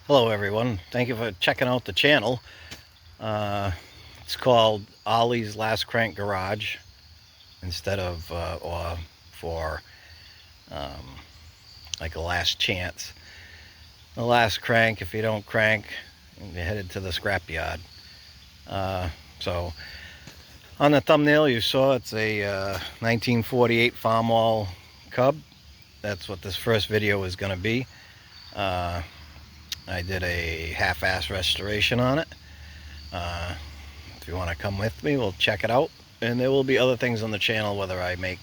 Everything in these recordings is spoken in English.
Hello everyone, thank you for checking out the channel. It's called Ollie's Last Crank Garage instead of or for like a last chance. The last crank, if you don't crank, you're headed to the scrapyard. So on the thumbnail you saw it's a 1948 Farmall Cub. That's what this first video is going to be. I did a half-ass restoration on it. If you want to come with me, we'll check it out. And there will be other things on the channel, whether I make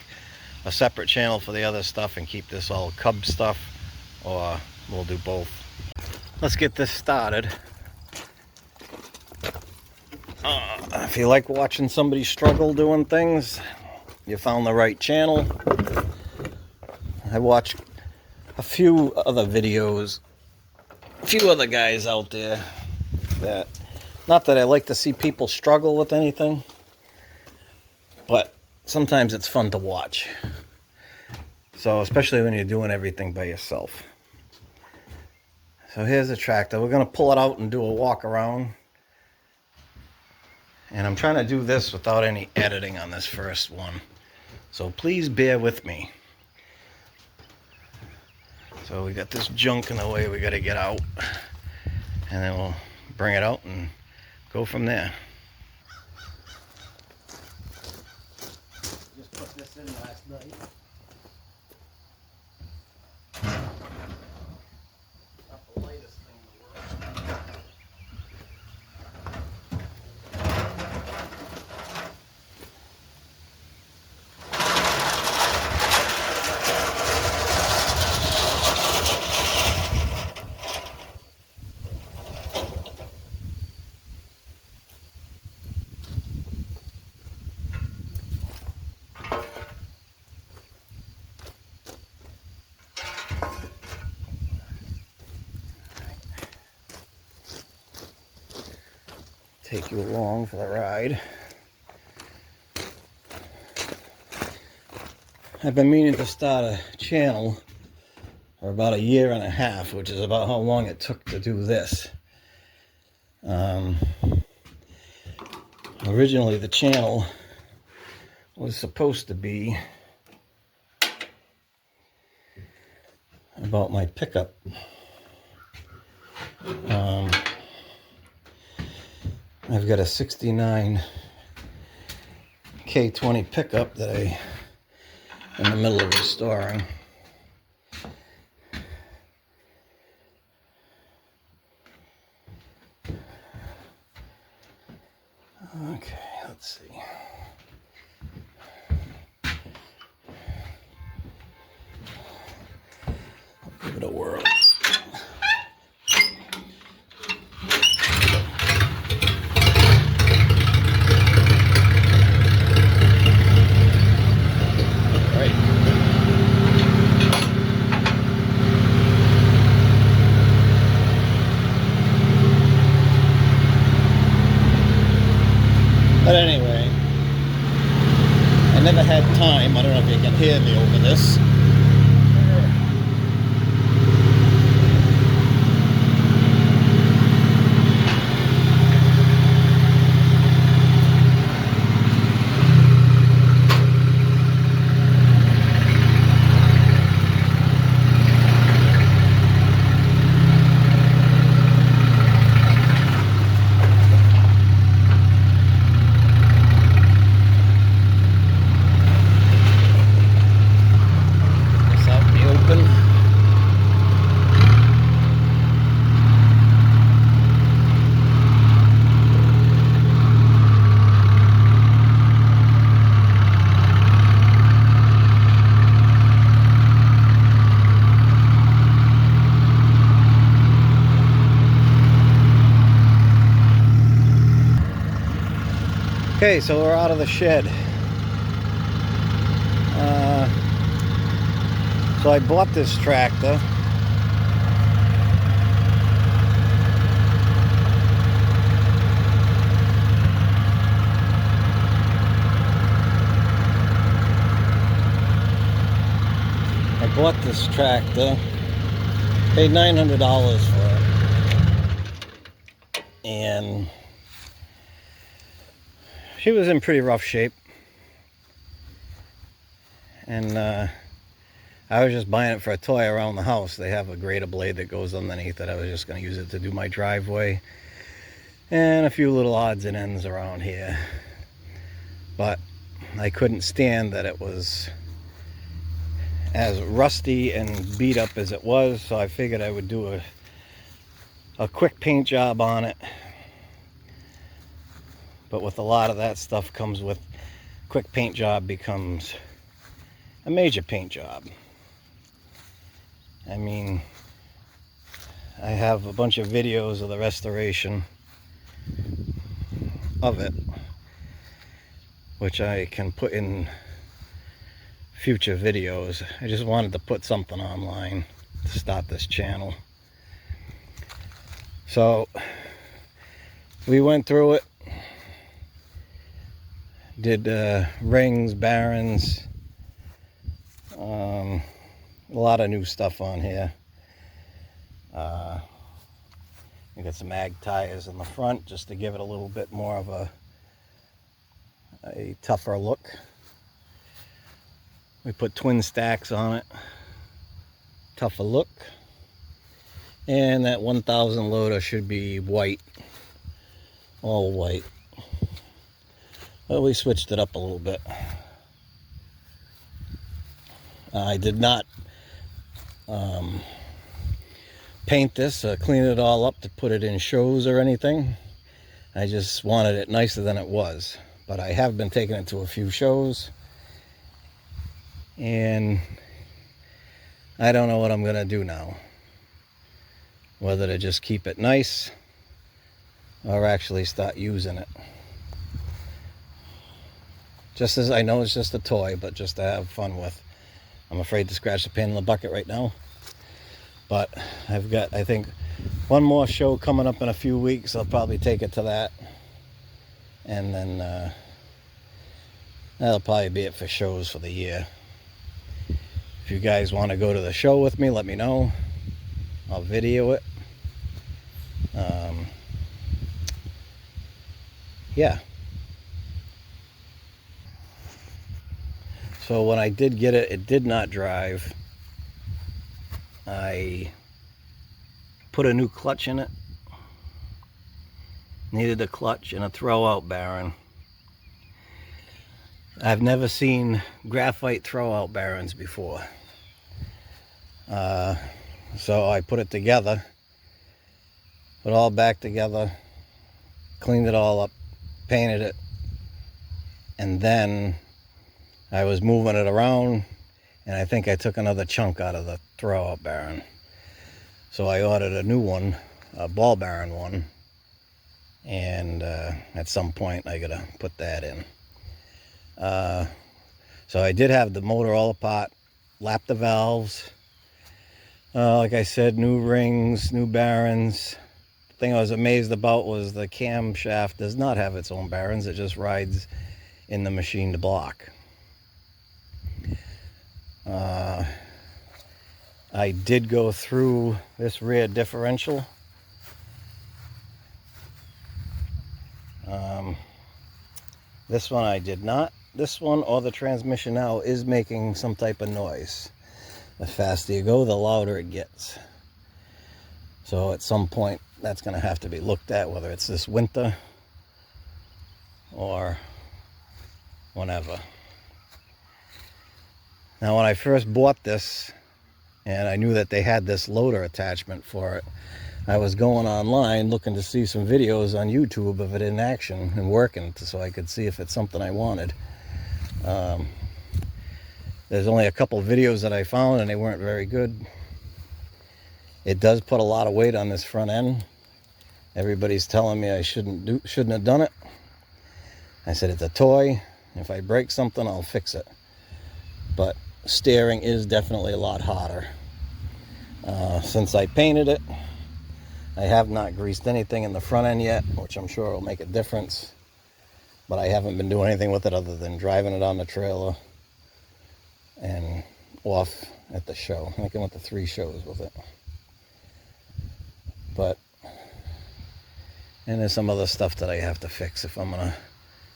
a separate channel for the other stuff and keep this all Cub stuff, or we'll do both. Let's get this started. If you like watching somebody struggle doing things, you found the right channel. I watch a few other videos, a few other guys out there that, not that I like to see people struggle with anything, but sometimes it's fun to watch. So especially when you're doing everything by yourself. So here's the tractor. We're going to pull it out and do a walk around. And I'm trying to do this without any editing on this first one. So please bear with me. So we got this junk in the way we got to get out. And then we'll bring it out and go from there. Just put this in last night. Not the lightest thing in the world. Take you along for the ride. I've been meaning to start a channel for about 1.5 years, which is about how long it took to do this. Originally the channel was supposed to be about my pickup. I've got a 69 K20 pickup that I'm in the middle of restoring. Okay, let's see. I'll give it a whirl. But anyway, I never had time. I don't know if you can hear me over this. Okay, so we're out of the shed. So I bought this tractor. I bought this tractor, paid $900 for it. and she was in pretty rough shape. And I was just buying it for a toy around the house. They have a grater blade that goes underneath it. I was just going to use it to do my driveway and a few little odds and ends around here. But I couldn't stand that it was as rusty and beat up as it was, so I figured I would do a quick paint job on it. But with a lot of that stuff comes with quick paint job becomes a major paint job. I mean, I have a bunch of videos of the restoration of it, which I can put in future videos. I just wanted to put something online to start this channel. So we went through it, did rings, barons, a lot of new stuff on here. We got some ag tires in the front just to give it a little bit more of a tougher look. We put twin stacks on it, tougher look. And that 1000 loader should be white, all white. Well, we switched it up a little bit. I did not paint this, clean it all up to put it in shows or anything. I just wanted it nicer than it was. But I have been taking it to a few shows, and I don't know what I'm gonna do now. Whether to just keep it nice or actually start using it. Just as I know it's just a toy, but just to have fun with. I'm afraid to scratch the pan in the bucket right now. But I've got, I think, one more show coming up in a few weeks. I'll probably take it to that. And then that'll probably be it for shows for the year. If you guys want to go to the show with me, let me know. I'll video it. Yeah. So when I did get it, it did not drive. I put a new clutch in it. Needed a clutch and a throwout barron. I've never seen graphite throwout barons before. So I put it together, put it all back together, cleaned it all up, painted it, and then I was moving it around, and I think I took another chunk out of the throwout barron. So I ordered a new one, a ball bearing one, and at some point I gotta put that in. So I did have the motor all apart, lapped the valves, like I said, new rings, new barons. The thing I was amazed about was the camshaft does not have its own barons, it just rides in the machine to block. I did go through this rear differential. This one I did not. This one, or the transmission now, is making some type of noise. The faster you go, the louder it gets. So at some point, that's going to have to be looked at, whether it's this winter or whenever. Now, when I first bought this, and I knew that they had this loader attachment for it, I was going online looking to see some videos on YouTube of it in action and working, so I could see if it's something I wanted. There's only a couple videos that I found, and they weren't very good. It does put a lot of weight on this front end. Everybody's telling me I shouldn't have done it. I said it's a toy. If I break something, I'll fix it. But steering is definitely a lot hotter. Since I painted it, I have not greased anything in the front end yet, which I'm sure will make a difference. But I haven't been doing anything with it other than driving it on the trailer and off at the show. I think I went to 3 shows with it. But And there's some other stuff that I have to fix if I'm gonna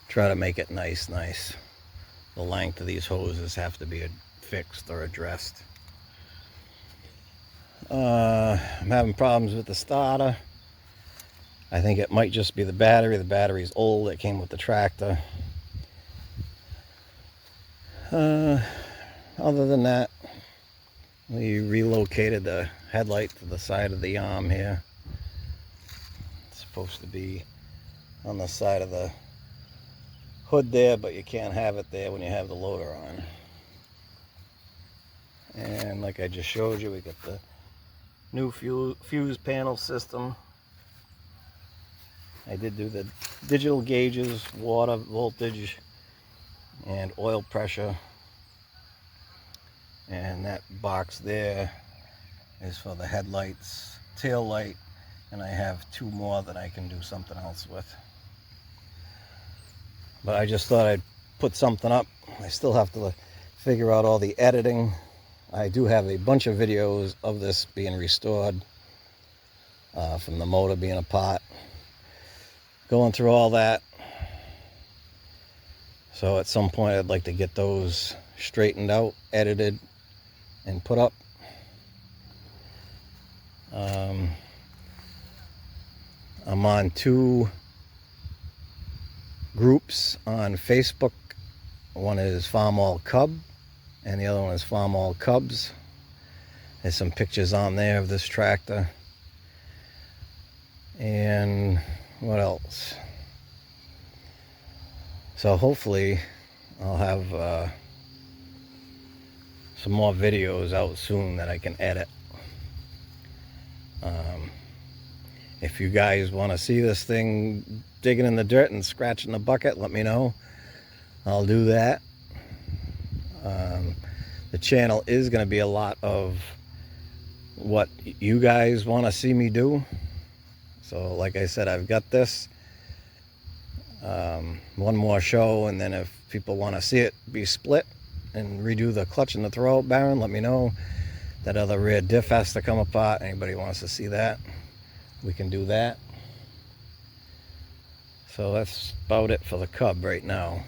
try to make it nice. The length of these hoses have to be fixed or addressed. I'm having problems with the starter. I think it might just be the battery. The battery's old. It came with the tractor. Other than that, we relocated the headlight to the side of the arm here. It's supposed to be on the side of the hood there, but you can't have it there when you have the loader on. And like I just showed you, we got the new fuse panel system. I did do the digital gauges, water voltage, and oil pressure. And that box there is for the headlights, tail light, and I have 2 more that I can do something else with. But I just thought I'd put something up. I still have to figure out all the editing. I do have a bunch of videos of this being restored, from the motor being apart. Going through all that. So at some point I'd like to get those straightened out, edited, and put up. I'm on 2 groups on Facebook. One is Farmall Cub and the other one is Farmall Cubs. There's some pictures on there of this tractor. And what else? So hopefully I'll have some more videos out soon that I can edit. If you guys want to see this thing digging in the dirt and scratching the bucket, let me know. I'll do that. The channel is going to be a lot of what you guys want to see me do. So like I said, I've got this. One more show, and then if people want to see it be split and redo the clutch and the throwout bearing, let me know. That other rear diff has to come apart. Anybody wants to see that, we can do that. So that's about it for the Cub right now.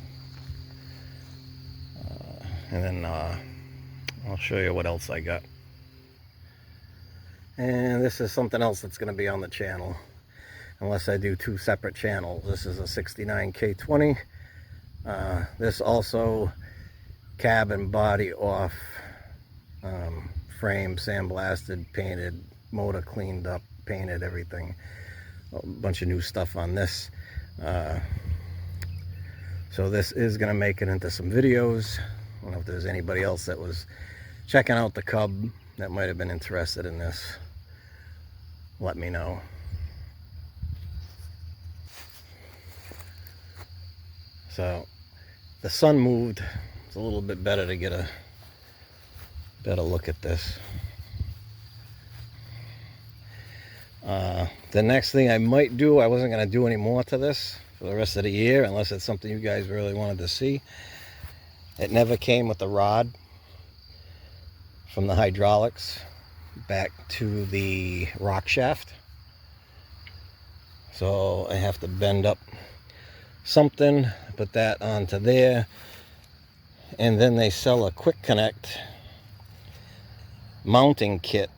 And then I'll show you what else I got. And this is something else that's going to be on the channel, unless I do 2 separate channels. This is a 69K20. This also cab and body off, frame sandblasted, painted, motor cleaned up, painted, everything. A bunch of new stuff on this. So this is going to make it into some videos. I don't know if there's anybody else that was checking out the Cub that might have been interested in this. Let me know. So the sun moved. It's a little bit better to get a better look at this. The next thing I might do, I wasn't going to do any more to this for the rest of the year unless it's something you guys really wanted to see. It never came with the rod from the hydraulics back to the rock shaft. So I have to bend up something, put that onto there, and then they sell a quick connect mounting kit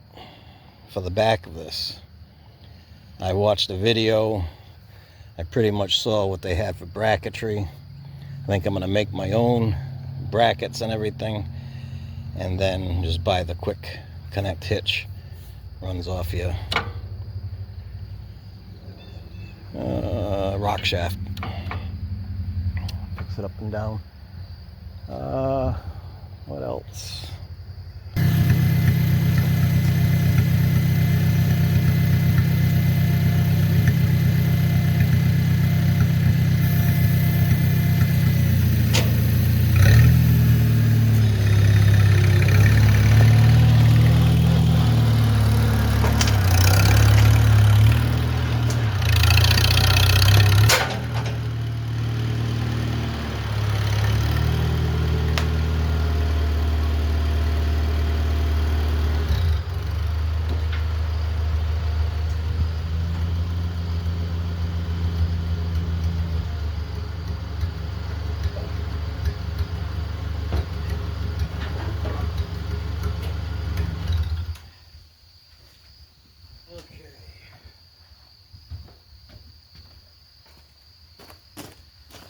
for the back of this. I watched a video. I pretty much saw what they had for bracketry. I think I'm going to make my own brackets and everything, and then just buy the quick connect hitch. Runs off your rock shaft. Picks it up and down. What else?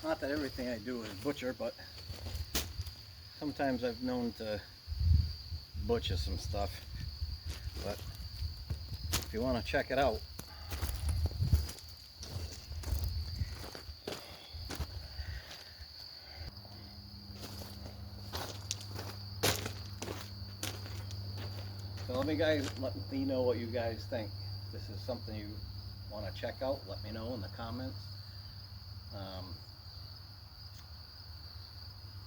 Not that everything I do is butcher, but sometimes I've known to butcher some stuff. But if you want to check it out, so let me know what you guys think. If this is something you want to check out, let me know in the comments.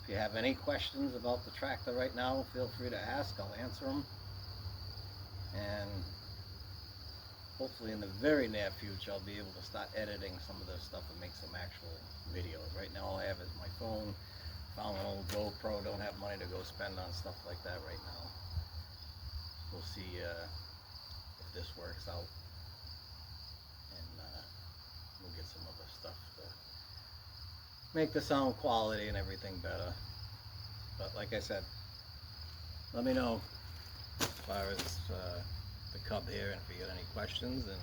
If you have any questions about the tractor right now, feel free to ask. I'll answer them. And hopefully in the very near future, I'll be able to start editing some of this stuff and make some actual videos. Right now all I have is my phone. Found an old GoPro. Don't have money to go spend on stuff like that right now. We'll see if this works out. And we'll get some other stuff to make the sound quality and everything better. But like I said, let me know as far as the Cub here, and if you got any questions. And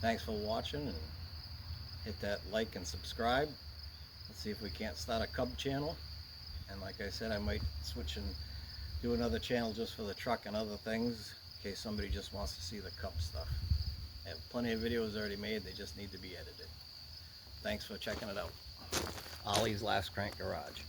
thanks for watching, and hit that like and subscribe. Let's see if we can't start a Cub channel. And like I said, I might switch and do another channel just for the truck and other things, in case somebody just wants to see the Cub stuff. I have plenty of videos already made, they just need to be edited. Thanks for checking it out. Ollie's Last Crank Garage.